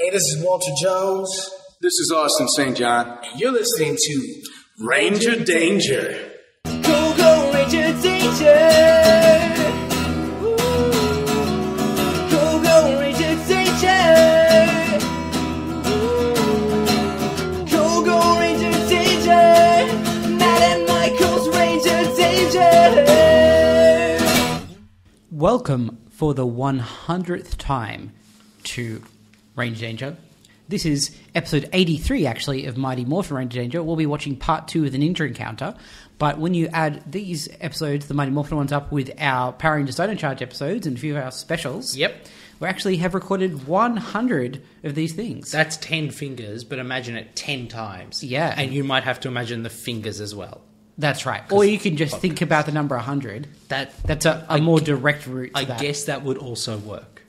Hey, this is Walter Jones. This is Austin St. John. And you're listening to Ranger Danger. Go, go, Ranger Danger! Woo. Go, go, Ranger Danger! Woo. Go, go, Ranger Danger! Matt and Michael's Ranger Danger! Welcome for the 100th time to Ranger Danger. This is episode 83, actually, of Mighty Morphin Ranger Danger. We'll be watching part 2 of the Ninja Encounter. But when you add these episodes, the Mighty Morphin ones, up with our Power Rangers Don't Charge episodes and a few of our specials, Yep. we actually have recorded 100 of these things. That's 10 fingers, but imagine it 10 times. Yeah. And you might have to imagine the fingers as well. That's right. Or you can just think about the number 100. That's a more direct route to that. I guess that would also work.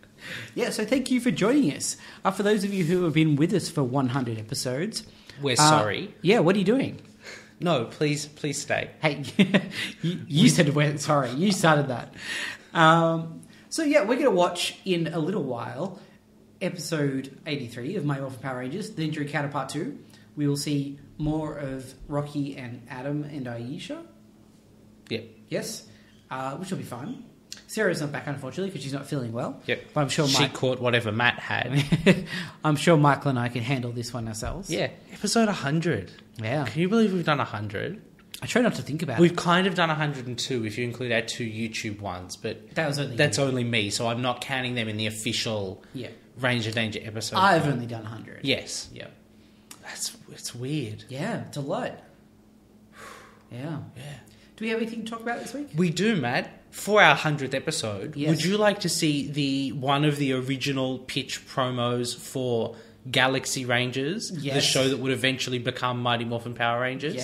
Yeah, so thank you for joining us. For those of you who have been with us for 100 episodes... We're sorry. Yeah, what are you doing? No, please stay. Hey, you said we're sorry. You started that. So yeah, we're going to watch in a little while episode 83 of Mighty Morphin Power Rangers, the Ninja Encounter Part 2. We will see more of Rocky and Adam and Aisha. Yep. Yes, which will be fun. Sarah's not back, unfortunately, because she's not feeling well. Yep. But I'm sure she caught whatever Matt had. I'm sure Michael and I can handle this one ourselves. Yeah. Episode 100. Yeah. Can you believe we've done 100? I try not to think about We've it. kind of done 102 if you include our 2 YouTube ones, but That's only me, so I'm not counting them in the official Ranger Danger episode. I've only done 100. Yes. Yeah. It's weird. Yeah, it's a lot. Yeah. Yeah. Do we have anything to talk about this week? We do, Matt. For our 100th episode, Yes. Would you like to see one of the original pitch promos for Galaxy Rangers, the Yes. show that would eventually become Mighty Morphin Power Rangers?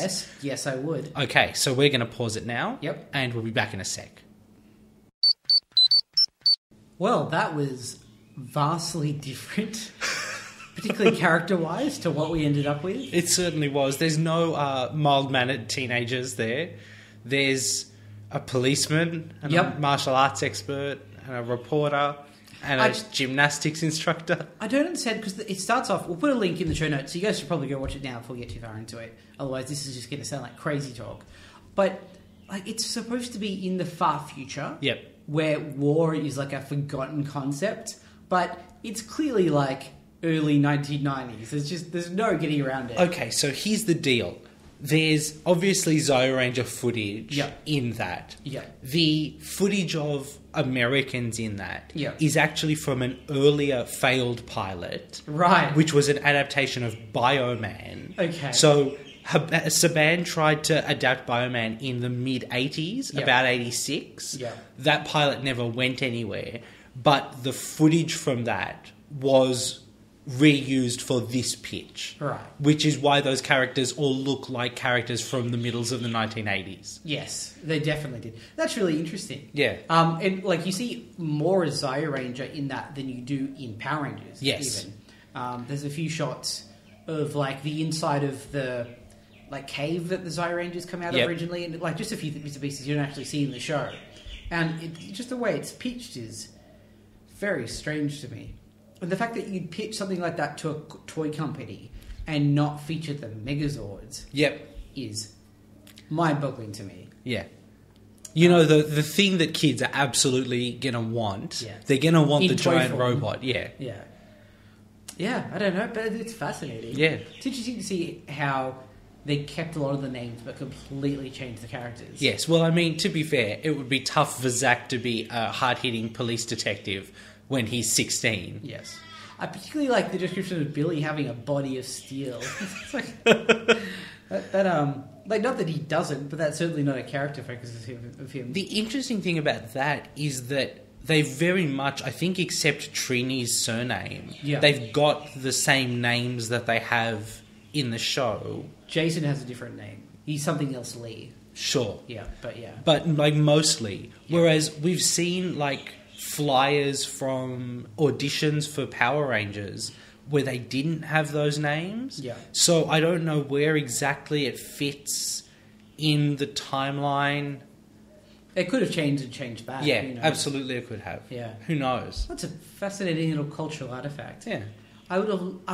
Yes, I would. Okay, so we're going to pause it now. Yep. And we'll be back in a sec. Well, that was vastly different, particularly character-wise, to what we ended up with. It certainly was. There's no mild-mannered teenagers there. There's a policeman, and a martial arts expert, and a reporter, and a gymnastics instructor. I don't understand, because it starts off... We'll put a link in the show notes, so you guys should probably go watch it now before we get too far into it. Otherwise, this is just going to sound like crazy talk. But it's supposed to be in the far future. Yep. Where war is like a forgotten concept, but it's clearly like early 1990s. There's no getting around it. Okay, so here's the deal. There's obviously Zio Ranger footage in that. Yeah. The footage of Americans in that Yeah. is actually from an earlier failed pilot. Right. Which was an adaptation of Bioman. Okay. So Saban tried to adapt Bioman in the mid-80s, about 86. Yeah. That pilot never went anywhere. But the footage from that was reused for this pitch. Right. Which is why those characters all look like characters from the middles of the 1980s. Yes, they definitely did. That's really interesting. Yeah. And like you see more Zio Ranger in that than you do in Power Rangers. Yes. Even. There's a few shots of like the inside of the like cave that the Zio Rangers come out of originally, and like just a few bits and pieces you don't actually see in the show. And just the way it's pitched is very strange to me. And the fact that you'd pitch something like that to a toy company and not feature the Megazords is mind-boggling to me. Yeah. You know, the thing that kids are absolutely going to want, they're going to want the giant form. robot. Yeah. Yeah. Yeah, I don't know, but it's fascinating. Yeah. It's interesting to see how they kept a lot of the names but completely changed the characters. Yes, well, I mean, to be fair, it would be tough for Zach to be a hard-hitting police detective when he's 16. Yes. I particularly like the description of Billy having a body of steel. It's like... like, not that he doesn't, but that's certainly not a character focus of him. The interesting thing about that is that they very much, I think, except Trini's surname, they've got the same names that they have in the show. Jason has a different name. He's something else Lee. Sure. Yeah, but yeah. But, like, mostly. Yeah. Whereas we've seen, like, flyers from auditions for Power Rangers where they didn't have those names. Yeah. So I don't know where exactly it fits in the timeline. It could have changed and changed back. Yeah, absolutely it could have. Yeah. Who knows? That's a fascinating little cultural artifact. Yeah. I want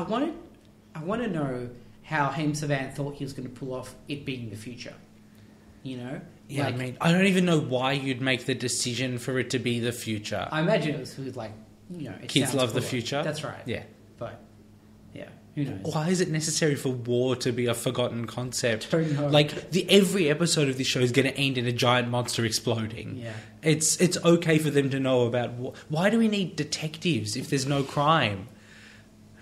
to know how Haim Saban thought he was going to pull off it being the future. You know? Yeah, like, I mean, I don't even know why you'd make the decision for it to be the future. I imagine it was like, you know, Kids love the future. That's right. Yeah. But, yeah, who knows? Why is it necessary for war to be a forgotten concept? Don't know. Like, every episode of this show is going to end in a giant monster exploding. Yeah. It's okay for them to know about... Why do we need detectives if there's no crime?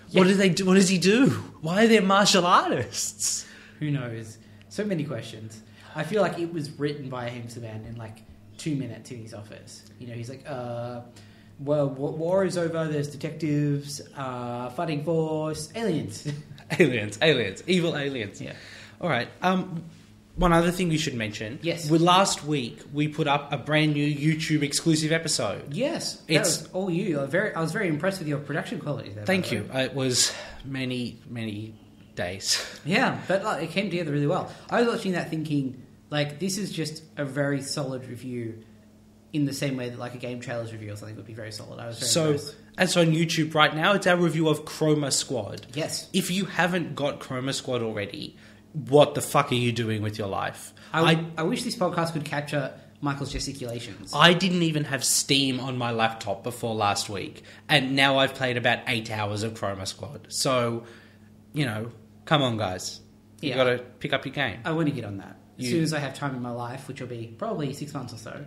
Yeah. What do they do? What does he do? Why are there martial artists? Who knows? So many questions. I feel like it was written by Haim Saban in like 2 minutes in his office. You know, he's like, well, war is over, there's detectives, fighting force, aliens. aliens, evil aliens. Yeah. All right. One other thing we should mention. Yes. Last week, we put up a brand new YouTube exclusive episode. Yes. That was all you. I was very impressed with your production quality there. Thank you. It was many, many days. Yeah, but like, it came together really well. I was watching that thinking, like, this is just a very solid review in the same way that like a game trailer's review or something would be very solid. I was very impressed. And so on YouTube right now, it's our review of Chroma Squad. Yes. If you haven't got Chroma Squad already, what the fuck are you doing with your life? I wish this podcast could capture Michael's gesticulations. I didn't even have Steam on my laptop before last week, and now I've played about 8 hours of Chroma Squad. So, you know, come on, guys. You got to pick up your game. I want to get on that. As soon as I have time in my life, which will be probably 6 months or so.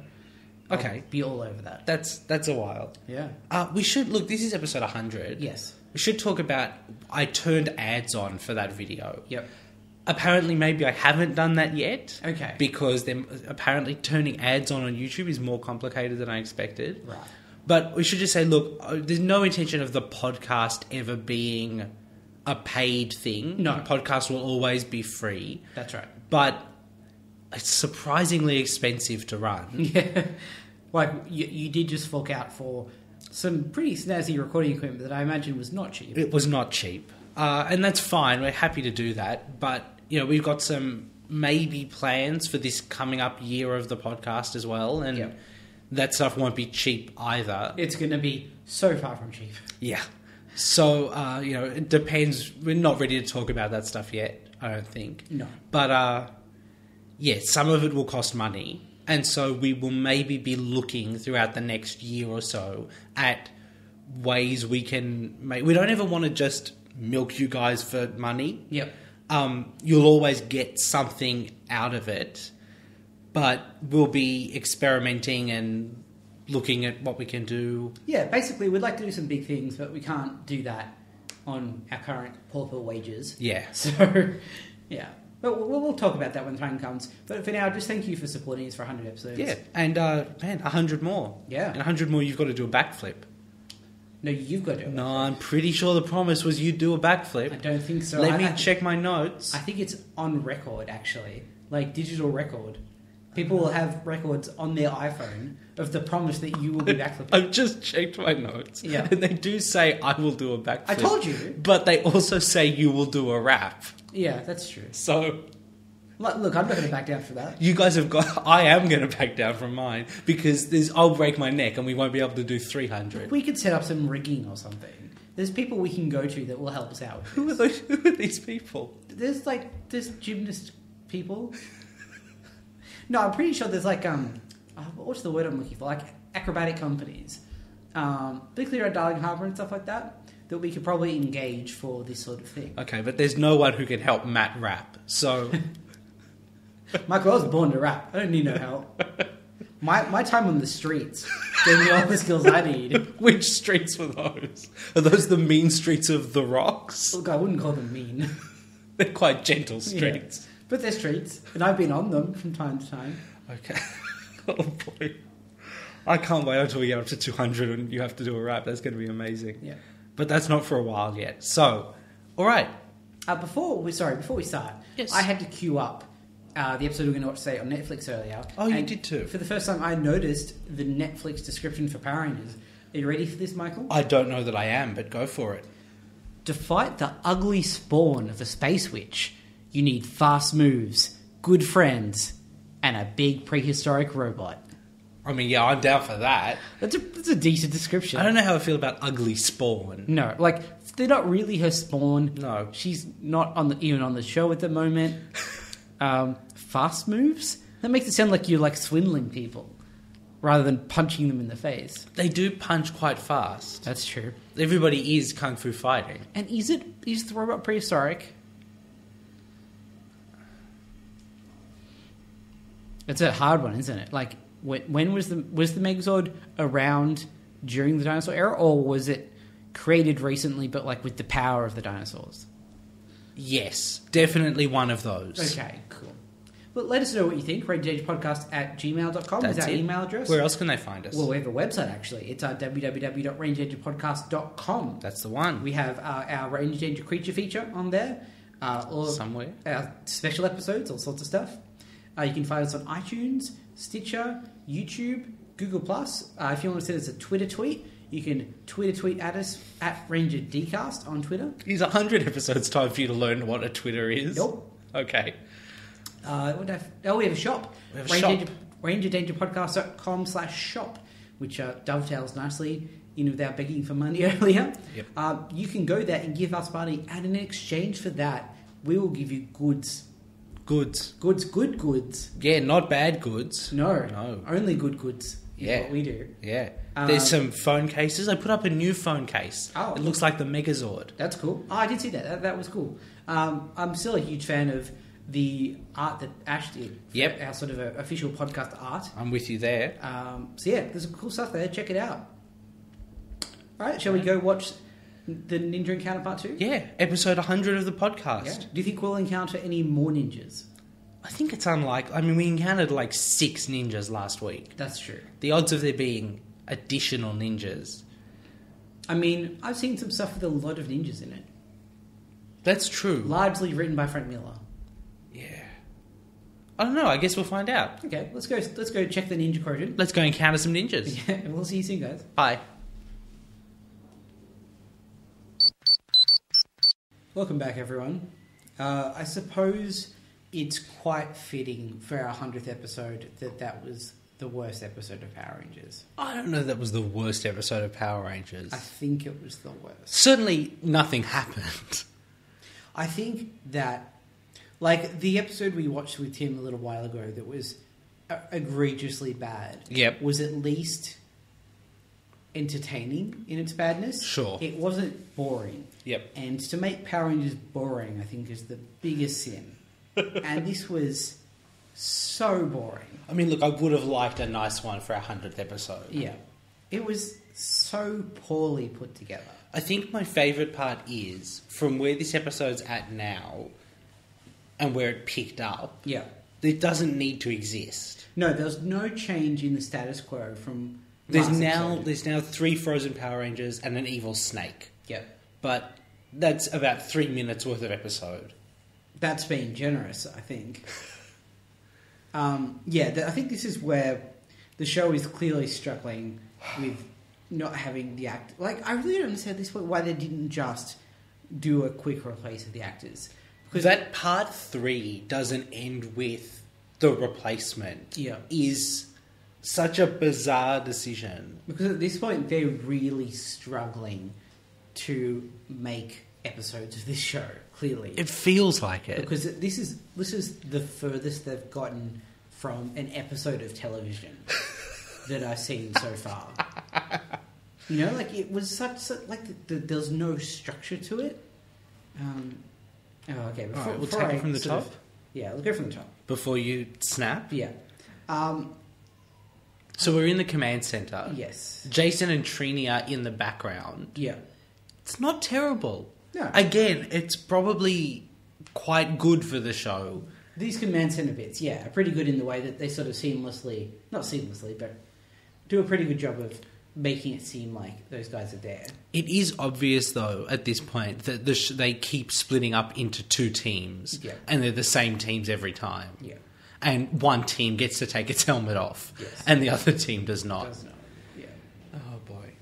Okay. I'll be all over that. That's a while. Yeah. We should... Look, this is episode 100. Yes. We should talk about... I turned ads on for that video. Yep. Apparently, maybe I haven't done that yet. Okay. Because apparently turning ads on YouTube is more complicated than I expected. Right. But we should just say, look, there's no intention of the podcast ever being a paid thing. No. The podcast will always be free. That's right. But it's surprisingly expensive to run. Yeah. Like, you did just fork out for some pretty snazzy recording equipment that I imagine was not cheap. It was not cheap. And that's fine. We're happy to do that. But, you know, we've got some maybe plans for this coming up year of the podcast as well. And that stuff won't be cheap either. It's going to be so far from cheap. Yeah. So, you know, it depends. We're not ready to talk about that stuff yet, I don't think. No. But, yeah, some of it will cost money. And so we will maybe be looking throughout the next year or so at ways we can make... We don't ever want to just milk you guys for money. Yep. You'll always get something out of it. But we'll be experimenting and looking at what we can do. Yeah, basically we'd like to do some big things, but we can't do that on our current pauper wages. Yeah. So, yeah. But we'll talk about that when the time comes. But for now, just thank you for supporting us for 100 episodes. Yeah, and, man, 100 more. Yeah. And 100 more, you've got to do a backflip. No, you've got to do it. No, I'm pretty sure the promise was you'd do a backflip. I don't think so. Let me check my notes. I think it's on record, actually. Like, digital record. People will have records on their iPhone of the promise that you will be backflipping. I've just checked my notes. Yeah. And they do say I will do a backflip. I told you. But they also say you will do a rap. Yeah, that's true. So... Look, I'm not going to back down for that. You guys have got... I am going to back down from mine because I'll break my neck and we won't be able to do 300. We could set up some rigging or something. There's people we can go to that will help us out with this. Who are these people? There's gymnast people. No, I'm pretty sure there's like what's the word I'm looking for? Like acrobatic companies, particularly around Darling Harbour and stuff like that we could probably engage for this sort of thing. Okay, but there's no one who can help Matt rap. So, Michael, I was born to rap. I don't need no help. My time on the streets gave me all the skills I need. Which streets were those? Are those the mean streets of the Rocks? Look, I wouldn't call them mean. They're quite gentle streets. Yeah. But they're streets, and I've been on them from time to time. Okay. Oh boy. I can't wait until we get up to 200 and you have to do a rap. That's going to be amazing. Yeah. But that's not for a while yet. So, all right. Before we start, yes. I had to queue up the episode we were going to watch today on Netflix earlier. Oh, you did too. For the first time, I noticed the Netflix description for Power Rangers. Are you ready for this, Michael? I don't know that I am, but go for it. To fight the ugly spawn of the Space Witch, you need fast moves, good friends, and a big prehistoric robot. I mean, yeah, I'm down for that. That's a decent description. I don't know how I feel about ugly Spawn. No, like, they're not really her spawn. No. She's not even on the show at the moment. Fast moves? That makes it sound like you're, like, swindling people rather than punching them in the face. They do punch quite fast. That's true. Everybody is kung fu fighting. And is the robot prehistoric? It's a hard one, isn't it? Like, when was the Megazord around during the dinosaur era, or was it created recently, but like with the power of the dinosaurs? Yes, definitely one of those. Okay, cool. Well, let us know what you think. rangerdangerpodcast@gmail.com is our email address. Where else can they find us? Well, we have a website, actually. It's www.rangerdangerpodcast.com. That's the one. We have our Ranger Danger creature feature on there. Somewhere. Our special episodes, all sorts of stuff. You can find us on iTunes, Stitcher, YouTube, Google+. If you want to send us a Twitter tweet, you can Twitter tweet at us at RangerDcast on Twitter. Is 100 episodes time for you to learn what a Twitter is? Nope. Okay. We have a shop. We have a shop. RangerDangerPodcast.com/shop, which dovetails nicely in with our begging for money earlier. Yep. You can go there and give us money, and in exchange for that, we will give you goods. Goods. Good goods. Yeah, not bad goods. No. Only good goods. Yeah. What we do. Yeah. There's some phone cases. I put up a new phone case. Oh. It looks like the Megazord. That's cool. Oh, I did see that. That was cool. I'm still a huge fan of the art that Ash did. Yep. Our sort of official podcast art. I'm with you there. So yeah, there's some cool stuff there. Check it out. All right, shall we go watch the Ninja Encounter Part 2? Yeah, episode 100 of the podcast. Yeah. Do you think we'll encounter any more ninjas? I think it's unlikely. I mean, we encountered like 6 ninjas last week. That's true. The odds of there being additional ninjas. I mean, I've seen some stuff with a lot of ninjas in it. That's true. Largely written by Frank Miller. Yeah. I don't know. I guess we'll find out. Okay, let's go check the ninja quotient. Let's go encounter some ninjas. Yeah, we'll see you soon, guys. Bye. Welcome back, everyone. I suppose it's quite fitting for our 100th episode that was the worst episode of Power Rangers. I don't know if that was the worst episode of Power Rangers. I think it was the worst. Certainly nothing happened. I think that, like, the episode we watched with Tim a little while ago that was egregiously bad Yep. was at least entertaining in its badness. Sure. It wasn't boring. Yep. And to make Power Rangers boring, I think, is the biggest sin. And this was so boring. I mean, look, I would have liked a nice one for our 100th episode. Yeah. It was so poorly put together. I think my favourite part is, from where this episode's at now, and where it picked up, Yeah. it doesn't need to exist. No, there's no change in the status quo from There's last now episode. 3 frozen Power Rangers and an evil snake. Yeah. But that's about 3 minutes worth of episode. That's being generous, I think. I think this is where the show is clearly struggling with not having the act. Like, I really don't understand at this point why they didn't just do a quick replace of the actors. Because that part 3 doesn't end with the replacement. Yeah. Is such a bizarre decision. Because at this point, they're really struggling to make episodes of this show, clearly. It feels like it. Because this is the furthest they've gotten from an episode of television that I've seen so far. You know, like, it was there's no structure to it. Okay. Alright, we'll take it from the top? Yeah, we'll go from the top. Before you snap? Yeah. So we're in the command center. Yes. Jason and Trini are in the background. Yeah. It's not terrible. No. Again, it's probably quite good for the show. These command center bits, yeah, are pretty good in the way that they sort of not seamlessly, but do a pretty good job of making it seem like those guys are there. It is obvious, though, at this point, that they keep splitting up into 2 teams. Yeah. And they're the same teams every time. Yeah. And one team gets to take its helmet off. Yes. And the other team does not. Yeah. Oh, boy.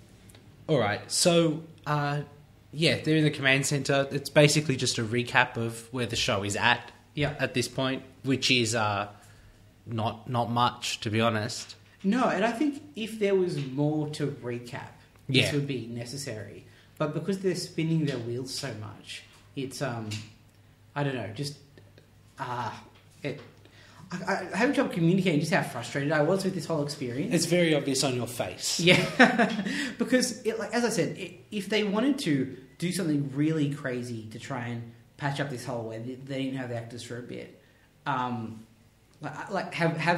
All right. So, they're in the command center. It's basically just a recap of where the show is at. Yeah. At this point, which is not much, to be honest. No, and I think if there was more to recap, this would be necessary. But because they're spinning their wheels so much, it's I don't know, just I have trouble communicating just how frustrated I was with this whole experience. It's very obvious on your face. Yeah, because as I said, if they wanted to do something really crazy to try and patch up this hole where they didn't have the actors for a bit, have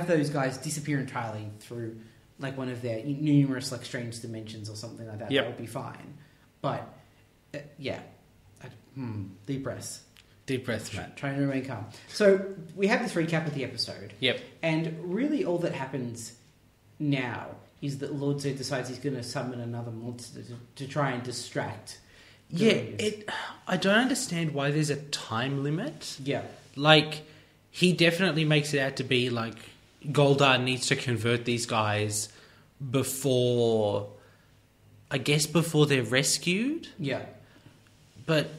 those guys disappear entirely through like one of their numerous like strange dimensions or something like that. That would be fine. But deep breaths. Deep breaths, Matt. Trying to remain calm. So we have this recap of the episode. Yep. And really all that happens now is that Lord Zed decides he's going to summon another monster to try and distract. I don't understand why there's a time limit. Yeah. Like, he definitely makes it out to be like Goldar needs to convert these guys before they're rescued. Yeah. But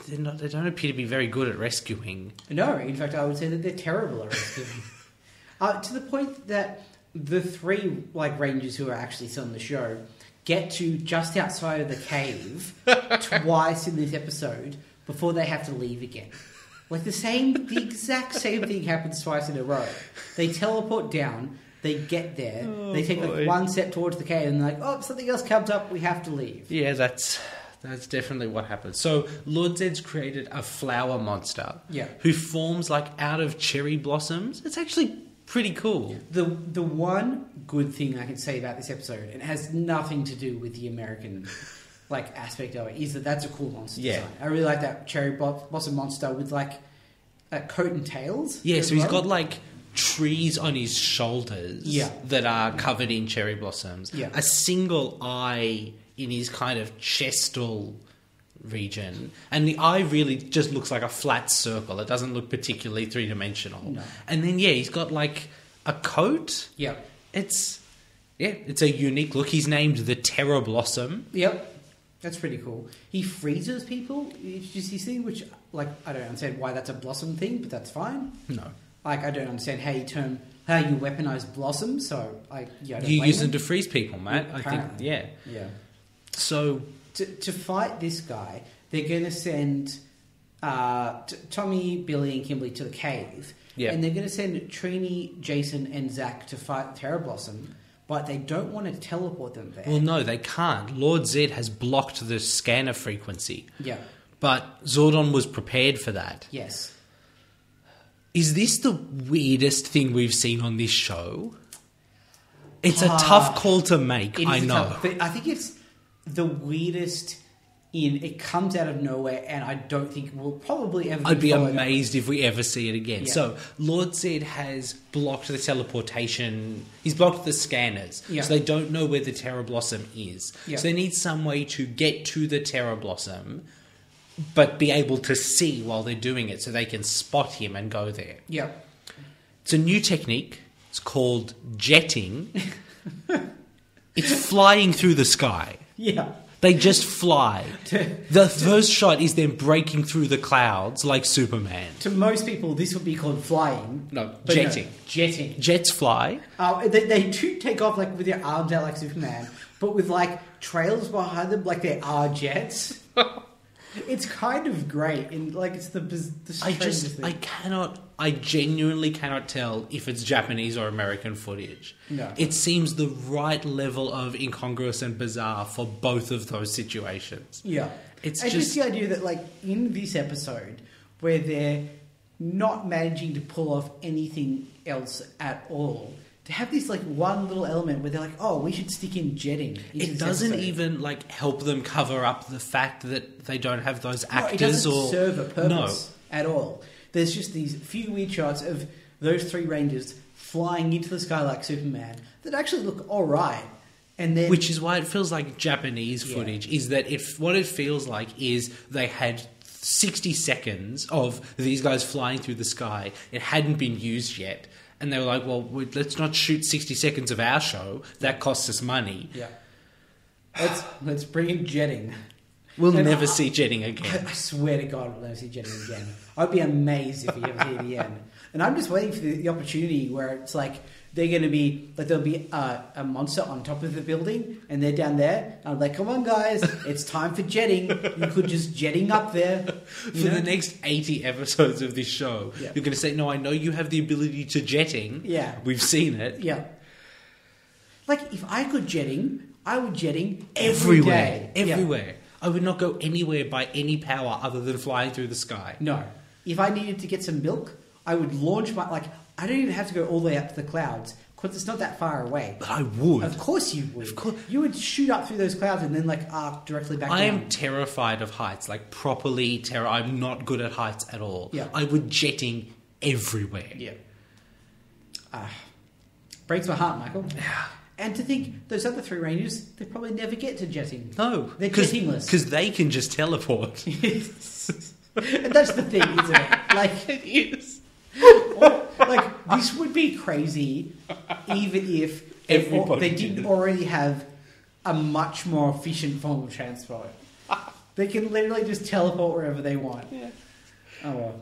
they don't appear to be very good at rescuing. No, in fact, I would say that they're terrible at rescuing. To the point that the three like rangers who are actually still on the show get to just outside of the cave twice in this episode before they have to leave again. Like the exact same thing happens twice in a row. They teleport down, they get there, they take like one step towards the cave, and they're like, "Oh, something else comes up, we have to leave." Yeah, that's definitely what happens. So Lord Zed's created a flower monster, who forms like out of cherry blossoms. It's actually pretty cool. The one good thing I can say about this episode, and it has nothing to do with the American like aspect of it, is that that's a cool monster design. I really like that cherry blossom monster with like a coat and tails. Yeah, so he's got like trees on his shoulders that are covered in cherry blossoms. Yeah. A single eye in his kind of chestal region, and the eye really just looks like a flat circle. It doesn't look particularly three-dimensional. No. And then he's got like a coat. It's a unique look. He's named the Terror Blossom. That's pretty cool. He freezes people. It's just this thing which, like, I don't understand why that's a blossom thing, but that's fine. No. Like, I don't understand how you weaponize blossoms, so I don't you blame use them to freeze people, Matt. I think, Yeah. So to fight this guy, they're going to send Tommy, Billy, and Kimberly to the cave. Yeah. And they're going to send Trini, Jason, and Zach to fight Terror Blossom, but they don't want to teleport them there. Well, no, they can't. Lord Zed has blocked the scanner frequency. Yeah. But Zordon was prepared for that. Yes. Is this the weirdest thing we've seen on this show? It's a tough call to make, I know. But I think it's the weirdest it comes out of nowhere, and I don't think we'll probably ever I'd be amazed if we ever see it again. Yeah. So, Lord Zed has blocked the teleportation. He's blocked the scanners. Yeah. So they don't know where the Terror Blossom is. Yeah. So they need some way to get to the Terror Blossom, but be able to see while they're doing it so they can spot him and go there. Yeah. It's a new technique. It's called jetting. It's flying through the sky. Yeah. They just fly. The first shot is them breaking through the clouds like Superman. To most people, this would be called flying. No, but jetting. No, jetting. Jets fly. They do take off like with their arms out like Superman, but with like trails behind them like they are jets. It's kind of great, and like it's the strangest thing. I genuinely cannot tell if it's Japanese or American footage. No. It seems the right level of incongruous and bizarre for both of those situations. Yeah. It's just the idea that like in this episode where they're not managing to pull off anything else at all, to have this like one little element where they're like, oh, we should stick in jetting. It doesn't even like help them cover up the fact that they don't have those actors. It doesn't serve a purpose at all. There's just these few weird shots of those three rangers flying into the sky like Superman that actually look all right. And then, which is why it feels like Japanese footage, is that what it feels like is they had 60 seconds of these guys flying through the sky. It hadn't been used yet. And they were like, well, let's not shoot 60 seconds of our show. That costs us money. Yeah. Let's bring in jetting. We'll never see jetting again. I swear to God we'll never see jetting again. I'd be amazed if we ever see it again. And I'm just waiting for the opportunity where it's like they're going to be like there'll be a monster on top of the building, and they're down there. And I'm like, come on, guys, it's time for jetting. You could just jetting up there For the next 80 episodes of this show. Yeah. You're going to say, no, I know you have the ability to jetting. Yeah. We've seen it. Yeah. Like, if I could jetting, I would jetting Everywhere. every day. Everywhere. Yeah. I would not go anywhere by any power other than flying through the sky. No. If I needed to get some milk, I would launch my... Like, I don't even have to go all the way up to the clouds, because it's not that far away. But I would. Of course you would. Of course. You would shoot up through those clouds and then, like, arc directly back down. I am terrified of heights. Like, properly I'm not good at heights at all. Yeah. I would jetting everywhere. Yeah. Breaks my heart, Michael. Yeah. And to think, those other 3 Rangers, they probably never get to jetting. No. They're jettingless. Because they can just teleport. And that's the thing, isn't it? Like, It is. like, this would be crazy even if Everybody they didn't did. already have a much more efficient form of transport. They can literally just teleport wherever they want. Yeah. Oh, well.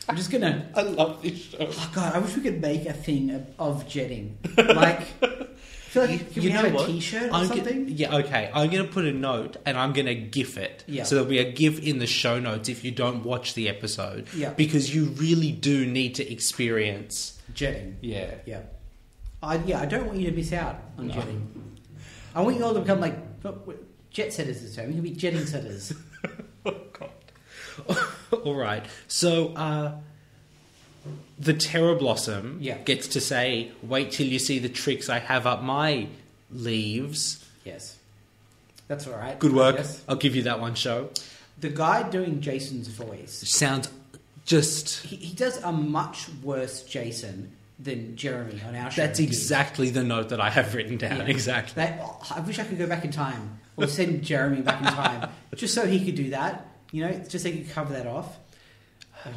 I'm just gonna... I love this show. Oh, God, I wish we could make a thing of jetting. Like, I feel like, can we have a T-shirt or something? Okay. I'm going to put a note and I'm going to GIF it. Yeah. So there'll be a GIF in the show notes if you don't watch the episode. Yeah. Because you really do need to experience... Jetting. Yeah. Yeah. I don't want you to miss out on jetting. I want you all to become like jet setters is the term. You can be jetting setters. Oh, God. All right. So, the Terror Blossom gets to say, wait till you see the tricks I have up my leaves. Yes. That's all right. Good work. Yes. I'll give you that one show. The guy doing Jason's voice, Sounds just... he does a much worse Jason than Jeremy on our show. That's exactly the note that I have written down. Yeah. Exactly. I wish I could go back in time or send Jeremy back in time just so he could do that. You know, just so he could cover that off.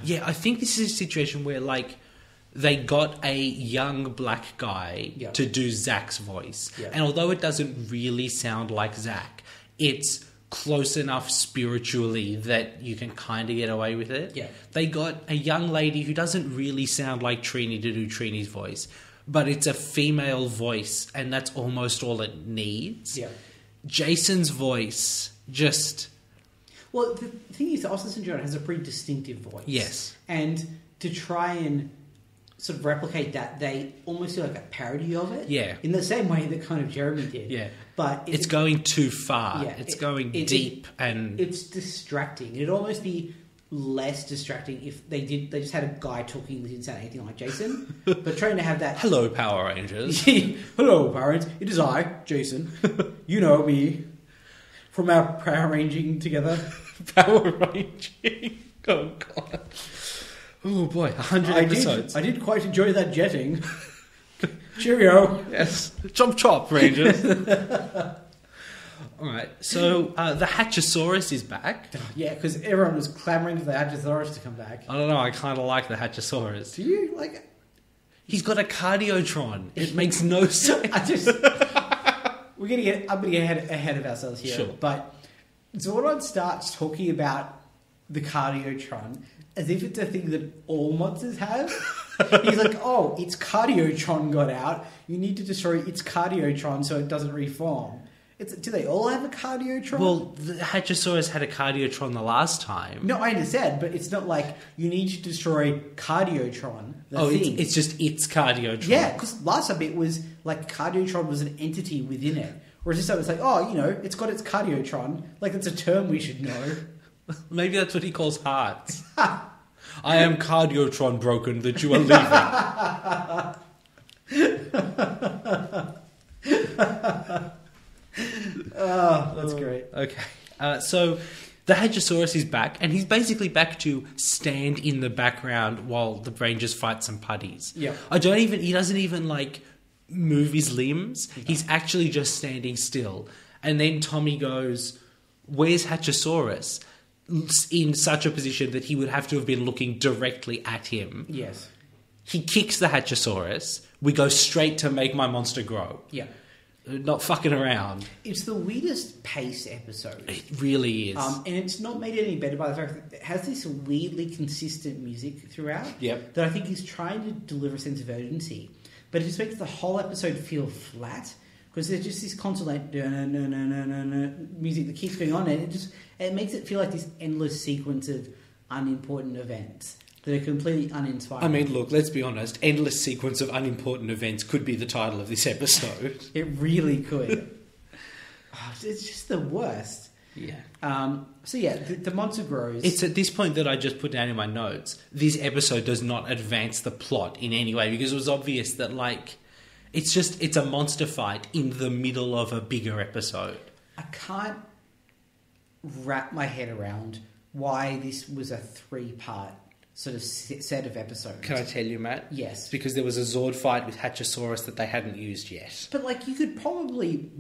Yeah, I think this is a situation where, like, they got a young black guy to do Zach's voice. Yeah. And although it doesn't really sound like Zach, it's close enough spiritually that you can kind of get away with it. Yeah. They got a young lady who doesn't really sound like Trini to do Trini's voice, but it's a female voice, and that's almost all it needs. Yeah. Jason's voice just... Well, the thing is, Austin St. John has a pretty distinctive voice. Yes. And to try and sort of replicate that, they almost do like a parody of it. Yeah. In the same way that kind of Jeremy did. Yeah. But it's going too far. Yeah, it's going deep and... It's distracting. It'd almost be less distracting if they just had a guy talking that didn't sound anything like Jason. But trying to have that... Hello, Power Rangers. Hello, Power Rangers. It is I, Jason. You know me. From our Power Ranging together. Power Ranging. Oh, God. Oh, boy. 100 episodes. I did quite enjoy that jetting. Cheerio. Yes. Chop, chop, Rangers. All right. So, the Hatchosaurus is back. Yeah, because everyone was clamouring for the Hadrosaurus to come back. I don't know. I kind of like the Hatchosaurus. Do you? Like it? He's got a cardiotron. It makes no sense. I'm gonna get ahead of ourselves here. Sure. But Zordon starts talking about the cardiotron as if it's a thing that all monsters have. He's like, oh, its cardiotron got out. You need to destroy its cardiotron so it doesn't reform. Do they all have a cardiotron? Well, the Hatchosaurus had a cardiotron the last time. No, I understand, but it's not like you need to destroy cardiotron. It's just its cardiotron. Yeah, because last time it was like cardiotron was an entity within it. Whereas this time it's like, oh, you know, it's got its cardiotron. Like, it's a term we should know. Maybe that's what he calls hearts. I am cardiotron broken that you are leaving. Oh, that's great. Okay. So the Hadrosaurus is back, and he's basically back to stand in the background while the Rangers fight some putties. Yeah. He doesn't even, like, move his limbs. No. He's actually just standing still. And then Tommy goes, where's Hatchosaurus? In such a position that he would have to have been looking directly at him. Yes. He kicks the Hatchosaurus. We go straight to make my monster grow. Yeah. not fucking around. It's the weirdest paced episode. It really is. And it's not made any better by the fact that it has this weirdly consistent music throughout. Yep. That I think is trying to deliver a sense of urgency. But it just makes the whole episode feel flat. Because there's just this constant like music that keeps going on, and it makes it feel like this endless sequence of unimportant events that are completely uninspiring. I mean, look, let's be honest. Endless sequence of unimportant events could be the title of this episode. It really could. It's just the worst. Yeah. So yeah, the monster grows. It's at this point that I just put down in my notes. This episode does not advance the plot in any way because it was obvious that like. It's a monster fight in the middle of a bigger episode. I can't wrap my head around why this was a 3-part sort of set of episodes. Can I tell you, Matt? Yes. Because there was a Zord fight with Hatchosaurus that they hadn't used yet. But like you could probably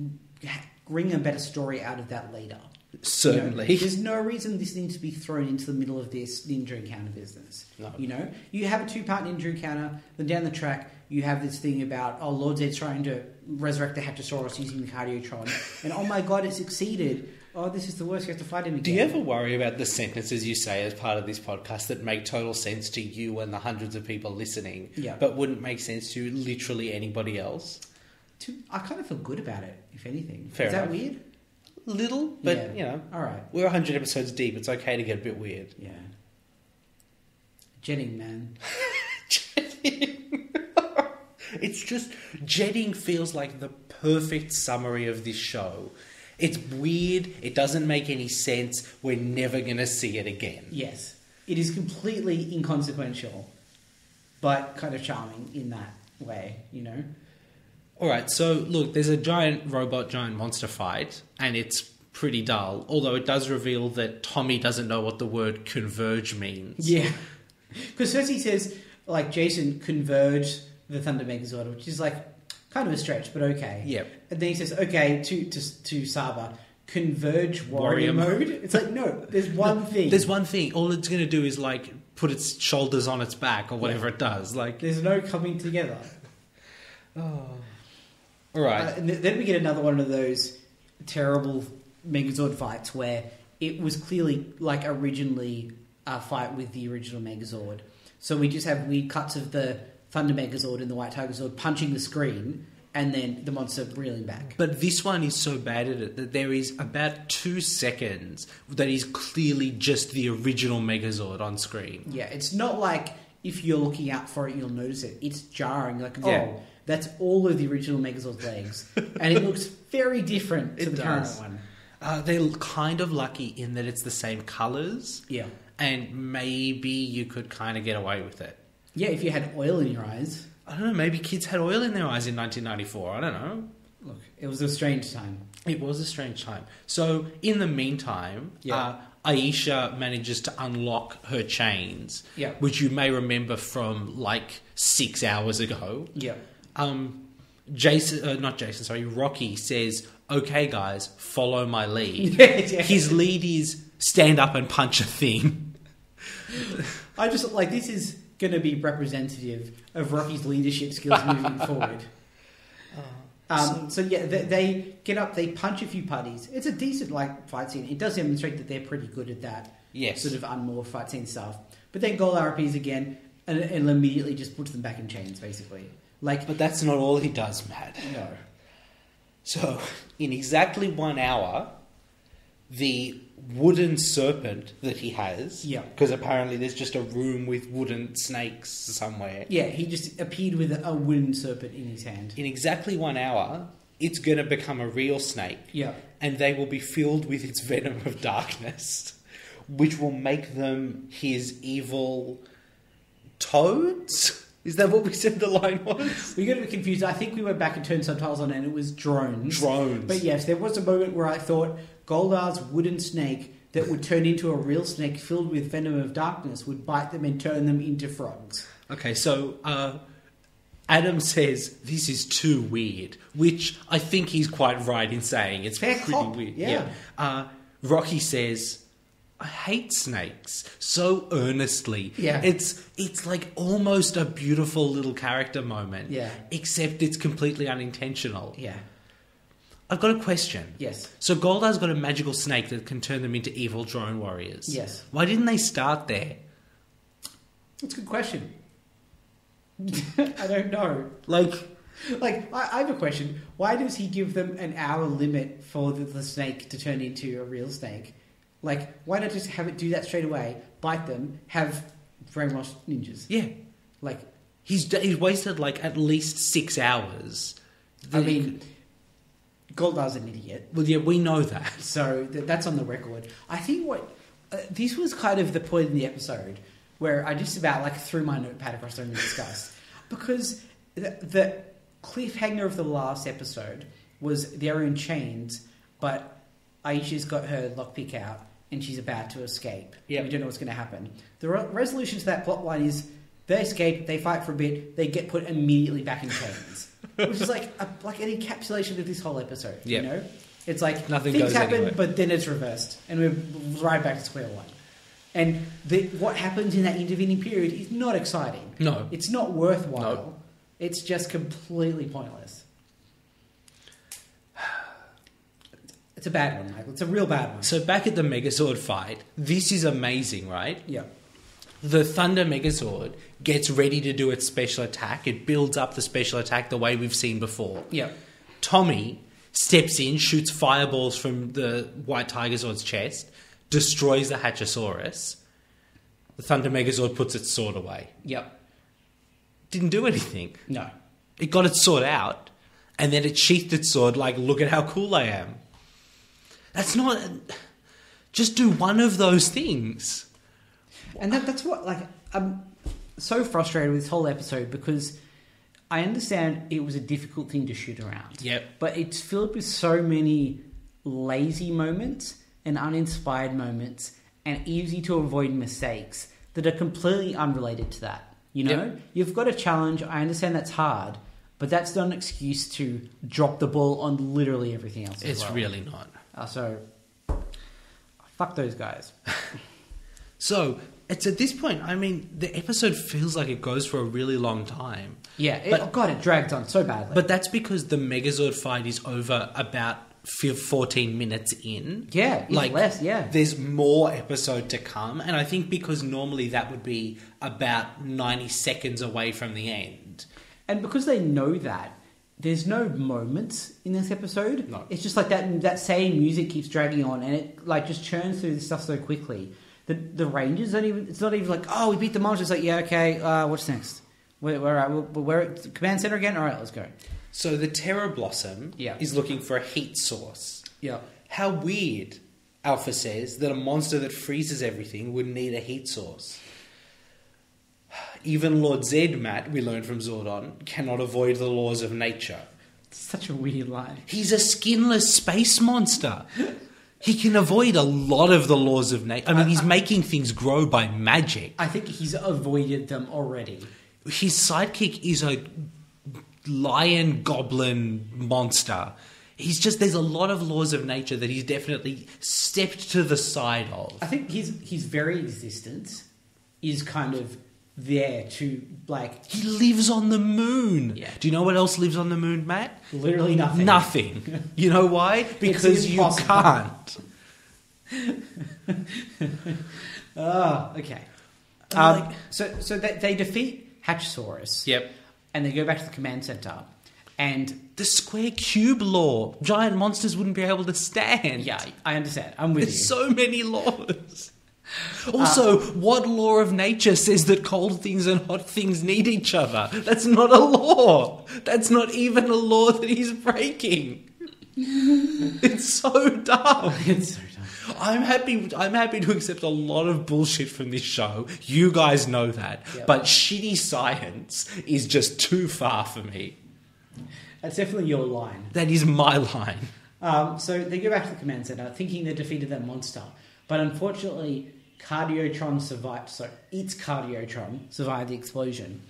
wring a better story out of that later. Certainly. You know, there's no reason this needs to be thrown into the middle of this ninja encounter business. No. You know? You have a 2-part ninja encounter, then down the track you have this thing about, Lord Zed's trying to resurrect the Hatchosaurus using the Cardiotron. And oh my god, it succeeded. Oh, this is the worst, you have to fight him again. Do you ever worry about the sentences you say as part of this podcast that make total sense to you and the hundreds of people listening, but wouldn't make sense to literally anybody else? I kind of feel good about it, if anything. Fair enough. Is that weird? Little, but you know. All right. We're 100 episodes deep. It's okay to get a bit weird. Yeah. Jetting, man. Jetting. It's just... Jetting feels like the perfect summary of this show. It's weird. It doesn't make any sense. We're never going to see it again. Yes. It is completely inconsequential, but kind of charming in that way, you know? Alright, so look, there's a giant monster fight, and it's pretty dull, although it does reveal that Tommy doesn't know what the word converge means. Yeah. Because first he says, like, Jason converged the Thunder Megazord, which is like kind of a stretch, but okay. Yep. And then he says, okay, to Saba, converge warrior mode. It's like, no, there's one thing. There's one thing. All it's going to do is, like, put its shoulders on its back or whatever it does. Like, there's no coming together. Oh. All right. And then we get another one of those terrible Megazord fights where it was clearly, like, originally a fight with the original Megazord. So we just have weird cuts of the Thunder Megazord and the White Tiger Zord punching the screen and then the monster reeling back. But this one is so bad at it that there is about 2 seconds that is clearly just the original Megazord on screen. Yeah, it's not like if you're looking out for it, you'll notice it. It's jarring. Like, that's all of the original Megazord's legs. And it looks very different to the current one. They're kind of lucky in that it's the same colours. Yeah. And maybe you could kind of get away with it. Yeah, if you had oil in your eyes. I don't know, maybe kids had oil in their eyes in 1994. I don't know. Look, it was a strange time. It was a strange time. So, in the meantime, Aisha manages to unlock her chains, which you may remember from, like, 6 hours ago. Yeah. Rocky says, okay, guys, follow my lead. Yeah. His lead is stand up and punch a thing. I just, like, this is going to be representative of Rocky's leadership skills moving forward. They get up, they punch a few putties. It's a decent, like, fight scene. It does demonstrate that they're pretty good at that sort of unmorphed fight scene stuff. But then Goldar appears again and immediately just puts them back in chains, basically. Like, but that's not all he does, Matt. No. So, in exactly 1 hour, the wooden serpent that he has, because apparently there's just a room with wooden snakes somewhere. Yeah, he just appeared with a wooden serpent in his hand. In exactly 1 hour, it's going to become a real snake. Yeah. And they will be filled with its venom of darkness, which will make them his evil toads? Is that what we said the line was? We got a bit confused. I think we went back and turned subtitles on and it was drones. Drones. But yes, there was a moment where I thought Goldar's wooden snake that would turn into a real snake filled with venom of darkness would bite them and turn them into frogs. Okay, so Adam says this is too weird, which I think he's quite right in saying. It's fair pretty cop. weird. Yeah. Rocky says, I hate snakes so earnestly. Yeah. It's like almost a beautiful little character moment. Yeah. Except it's completely unintentional. Yeah. I've got a question. Yes. So Goldar's got a magical snake that can turn them into evil drone warriors. Yes. Why didn't they start there? That's a good question. I don't know. I have a question. Why does he give them an hour limit for the snake to turn into a real snake? Like, why not just have it do that straight away, bite them, have brainwashed ninjas? Yeah. Like, He's wasted, like, at least 6 hours. I mean, Goldar's an idiot. Well, yeah, we know that. So that's on the record. I think this was kind of the point in the episode where I just about, like, threw my notepad across the room in disgust. Because the cliffhanger of the last episode was they're in chains, but Aisha's got her lockpick out and she's about to escape. Yep. We don't know what's going to happen. The resolution to that plotline is they escape, they fight for a bit, they get put immediately back in chains. Which is like an encapsulation of this whole episode. Yep. You know? It's like Nothing things goes happen, anywhere. but then it's reversed. And we're right back to square one. And what happens in that intervening period is not exciting. No. It's not worthwhile. No. It's just completely pointless. It's a bad one, Michael. It's a real bad one. So back at the Megazord fight, this is amazing, right? Yeah. The Thunder Megazord gets ready to do its special attack. It builds up the special attack the way we've seen before. Yeah. Tommy steps in, shoots fireballs from the White Tigerzord's chest, destroys the Hatchosaurus. The Thunder Megazord puts its sword away. Yep. Didn't do anything. No. It got its sword out, and then it sheathed its sword like, look at how cool I am. That's not... Just do one of those things. And that's what, like, I'm so frustrated with this whole episode because I understand it was a difficult thing to shoot around. Yep. But it's filled with so many lazy moments and uninspired moments and easy to avoid mistakes that are completely unrelated to that. You know? Yep. You've got a challenge. I understand that's hard, but that's not an excuse to drop the ball on literally everything else. It's really not. So, fuck those guys. So, it's at this point, I mean, the episode feels like it goes for a really long time. Yeah, But- it dragged on so badly. But that's because the Megazord fight is over about 14 minutes in. Yeah, it's less, yeah. There's more episode to come, and I think because normally that would be about 90 seconds away from the end. And because they know that, there's no moments in this episode. No. It's just like that same music keeps dragging on, and it like just churns through this stuff so quickly. The Rangers don't even. It's not even like, oh, we beat the monster. It's like, yeah, okay. What's next? We're at the command center again. All right, let's go. So the Terror Blossom Yeah. is looking for a heat source. Yeah. How weird, Alpha says, that a monster that freezes everything would need a heat source. Even Lord Zed, Matt, we learned from Zordon, cannot avoid the laws of nature. It's such a weird line. He's a skinless space monster. He can avoid a lot of the laws of nature. I mean, he's making things grow by magic. I think he's avoided them already. His sidekick is a lion goblin monster. There's a lot of laws of nature that he's definitely stepped to the side of. I think his very existence is kind of there to, like... He lives on the moon. Yeah. Do you know what else lives on the moon, Matt? Literally nothing. Nothing. You know why? Because you can't. Oh, okay. So they defeat Hatchosaurus. Yep. And they go back to the command center. And The square cube law. Giant monsters wouldn't be able to stand. yeah, I understand. I'm with There's you. so many laws. Also, what law of nature says that cold things and hot things need each other? That's not a law. That's not even a law that he's breaking. It's so dumb. It's so dumb. I'm happy to accept a lot of bullshit from this show. You guys know that. Yep. But shitty science is just too far for me. That's definitely your line. That is my line. So they go back to the command center thinking they defeated that monster. But unfortunately, Cardiotron survived. So its Cardiotron survived the explosion.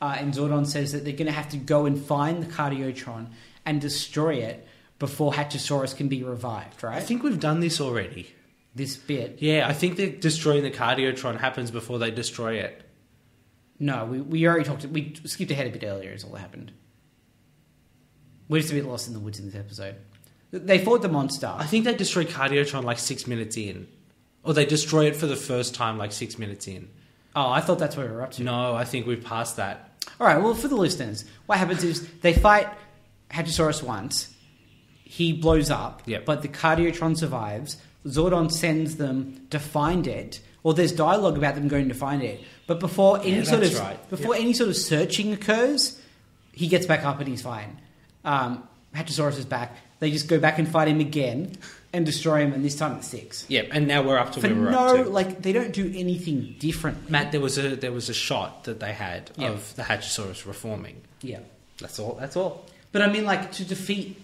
And Zordon says that they're going to have to go and find the Cardiotron and destroy it before Hatchosaurus can be revived, right? I think we've done this already. This bit. Yeah, I think that destroying the Cardiotron happens before they destroy it. No, we already talked... We skipped ahead a bit earlier is all that happened. We're just a bit lost in the woods in this episode. They fought the monster. I think they destroyed Cardiotron like 6 minutes in. Or they destroy it for the first time like 6 minutes in. Oh, I thought that's where we were up to. No, I think we've passed that. All right, well, for the listeners, what happens is they fight Hadrosaurus once. He blows up, Yep. but the Cardiotron survives. Zordon sends them to find it. Well, there's dialogue about them going to find it. But before any sort of searching occurs, he gets back up and he's fine. Hadrosaurus is back. They just go back and fight him again and destroy him, and this time it's 6. Yep, and now we're up to where we're up to. Like, they don't do anything different. Matt, there was a shot that they had of the Hadrosaurus reforming. Yeah. That's all. But I mean, like, to defeat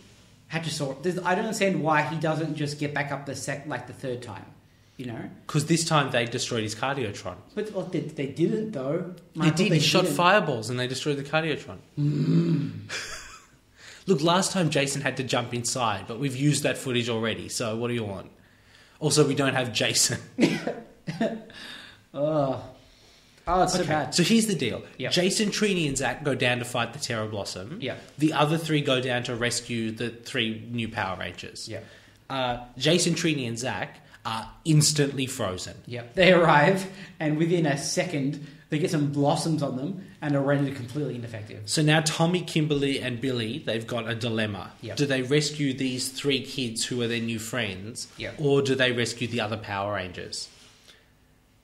Hadrosaurus, I don't understand why he doesn't just get back up the third time, you know? Because this time they destroyed his Cardiotron. But like, they didn't, though. They did. He shot fireballs and they destroyed the Cardiotron. Look, last time Jason had to jump inside, but we've used that footage already, so what do you want? Also, we don't have Jason. Oh, it's so bad. So here's the deal. Yep. Jason, Trini, and Zack go down to fight the Terror Blossom. Yeah. The other 3 go down to rescue the 3 new Power Rangers. Yeah. Jason, Trini, and Zack are instantly frozen. Yep. They arrive, and within a second, they get some blossoms on them and are rendered completely ineffective. So now Tommy, Kimberly, and Billy, they've got a dilemma. Yep. Do they rescue these 3 kids who are their new friends, Yep. or do they rescue the other Power Rangers?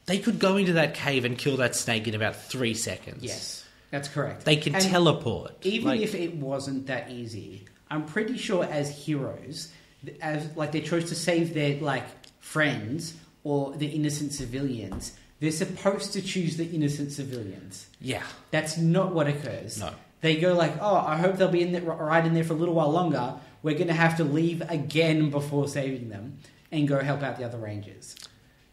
They could go into that cave and kill that snake in about 3 seconds. Yes, that's correct. They can teleport. Even if it wasn't that easy, I'm pretty sure as heroes, as like they chose to save their like friends or the innocent civilians, they're supposed to choose the innocent civilians. Yeah. That's not what occurs. No. They go like, oh, I hope they'll be in there, right in there for a little while longer. We're going to have to leave again before saving them and go help out the other Rangers.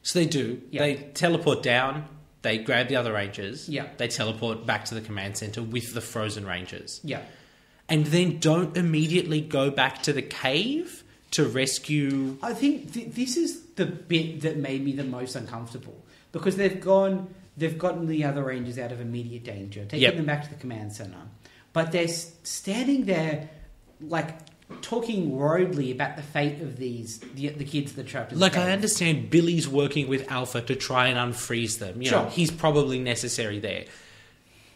So they do. Yeah. They teleport down. They grab the other Rangers. Yeah. They teleport back to the command center with the frozen Rangers. Yeah. And then don't immediately go back to the cave to rescue... I think this is the bit that made me the most uncomfortable. Because they've gotten the other Rangers out of immediate danger, taking them back to the command center. But they're standing there, like, talking worriedly about the fate of the kids that are trapped in the cave. I understand Billy's working with Alpha to try and unfreeze them. You know, he's probably necessary there.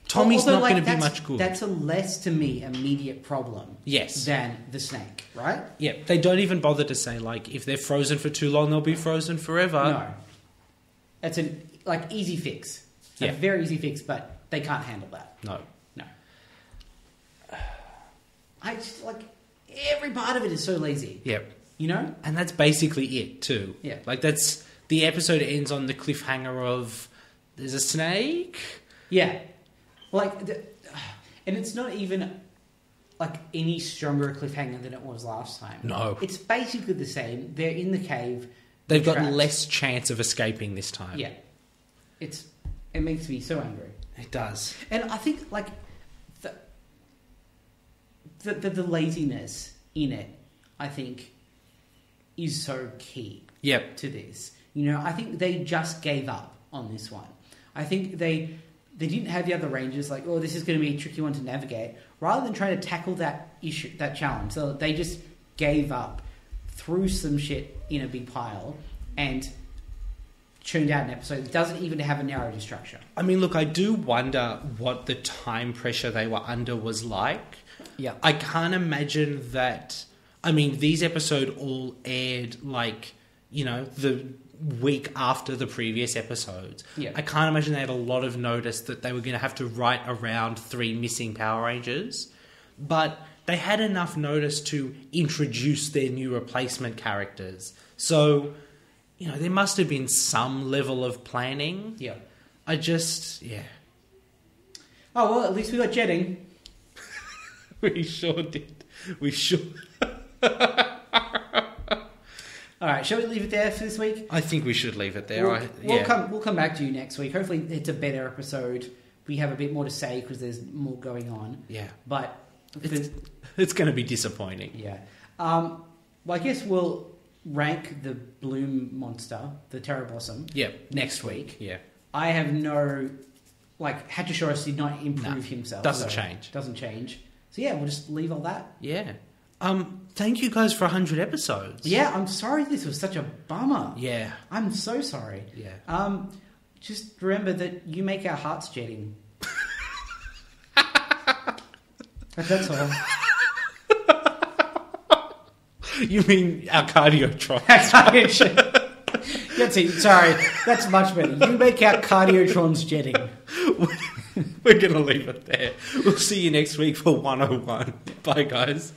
Tommy's not going to be much good. That's a less, to me, immediate problem than the snake, right? Yeah, they don't even bother to say, like, if they're frozen for too long, they'll be frozen forever. No. That's an, like, easy fix. A very easy fix, but they can't handle that. No. I just, like, every part of it is so lazy. Yep. You know? And that's basically it, too. Yeah. Like, that's... The episode ends on the cliffhanger of... There's a snake? Yeah. Like, and it's not even, like, any stronger cliffhanger than it was last time. No. It's basically the same. They're in the cave. They've got less chance of escaping this time. Yeah. It makes me so angry. It does. And I think, like, the laziness in it, I think, is so key to this. You know, I think they just gave up on this one. I think they didn't have the other Rangers like, oh, this is going to be a tricky one to navigate. Rather than trying to tackle that issue, that challenge, so they just gave up, threw some shit in a big pile, and churned out an episode that doesn't even have a narrative structure. I mean, look, I do wonder what the time pressure they were under was like. Yeah. I can't imagine that... I mean, these episodes all aired, like, you know, the week after the previous episodes. Yeah. I can't imagine they had a lot of notice that they were going to have to write around 3 missing Power Rangers. But they had enough notice to introduce their new replacement characters. So, you know, there must have been some level of planning. Yeah. I just... Yeah. Oh, well, at least we got jetting. We sure did. We sure... All right, shall we leave it there for this week? I think we should leave it there. We'll come back to you next week. Hopefully it's a better episode. We have a bit more to say because there's more going on. Yeah. But... It's going to be disappointing. Yeah. Well, I guess we'll rank the Bloom monster, the Terror Blossom, next week. Yeah. I have no... Like, Hadrosaurus did not improve himself. Doesn't change. Doesn't change. So, yeah, we'll just leave all that. Yeah. Thank you guys for 100 episodes. Yeah, I'm sorry this was such a bummer. Yeah. I'm so sorry. Yeah. Just remember that you make our hearts jetting. That's all. You mean our cardiotron? Sorry, that's much better. You make our cardiotrons jetting. We're going to leave it there. We'll see you next week for 101. Bye, guys.